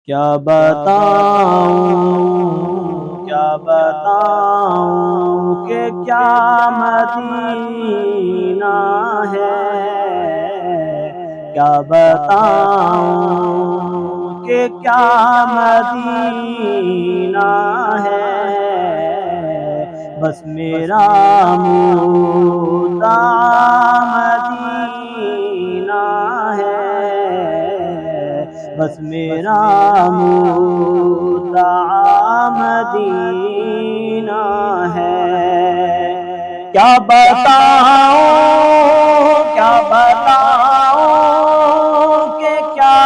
کیا بتاؤں کیا بتاؤں کہ کیا مدینہ ہے، کیا بتاؤں کہ کیا مدینہ ہے، بس میرا مدعا مدینہ ہے، بس میرا مدعا مدینہ ہے۔ کیا بتاؤں کہ کیا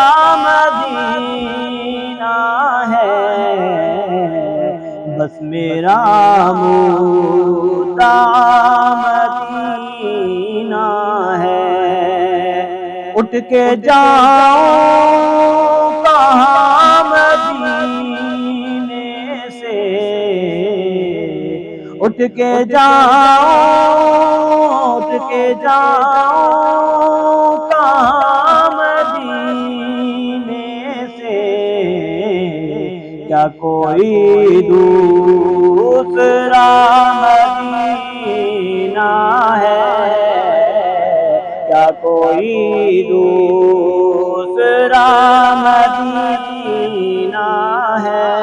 مدینہ ہے، بس میرا مدعا مدینہ ہے۔ اٹھ کے جاؤں کہاں مدینے سے، اٹھ کے جاؤں کہاں مدینے سے، کیا کوئی دوسرا مدینہ ہے، کیا کوئی دوسرا مدینہ ہے۔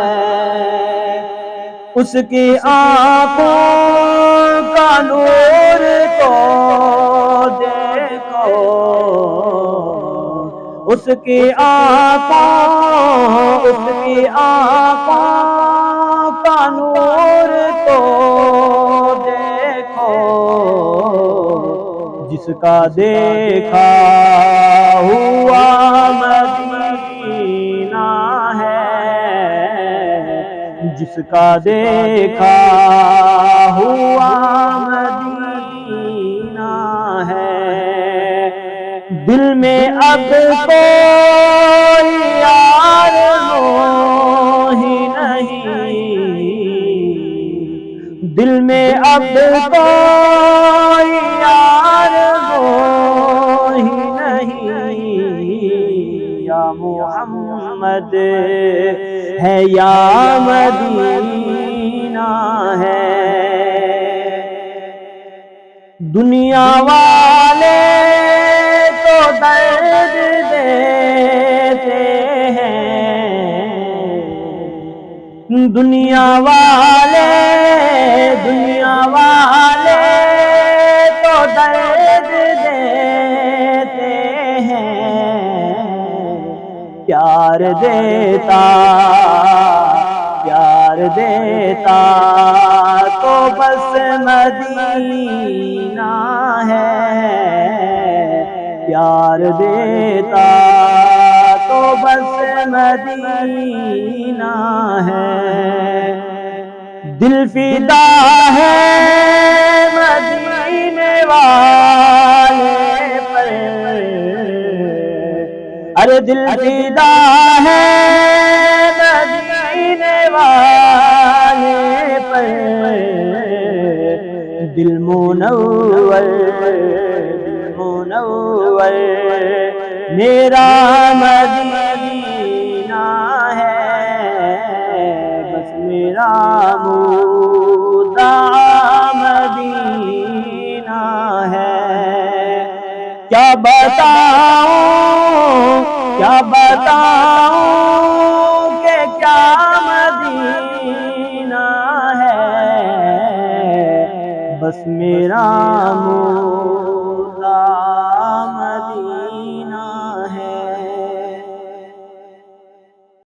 اس کی آنکھوں کا نور تو دیکھو، اس کی آنکھوں کا نور تو دیکھو، جس کا دیکھا ہوا مدینہ ہے، جس کا دیکھا ہوا مدینہ ہے۔ دل میں اب کوئی آرزو ہی نہیں، دل میں اب کوئی آرزو ہی نہیں، یا محمد ہے یا مدینہ ہے۔ دنیا والے تو درد دیتے ہیں، دنیا والے تو درد دیتے ہیں، پیار دیتا تو بس مدینہ ہے، پیار دیتا تو بس مدینہ ہے۔ دل فدا ہے مدینے والے پر، ارے دل فدا ہے مدینے والے پر، دل منور میرا مدینہ ہے، بس میرا مدعا مدینہ ہے۔ کیا بتاؤں کہ کیا مدینہ ہے، بس میرا مدعا مدینہ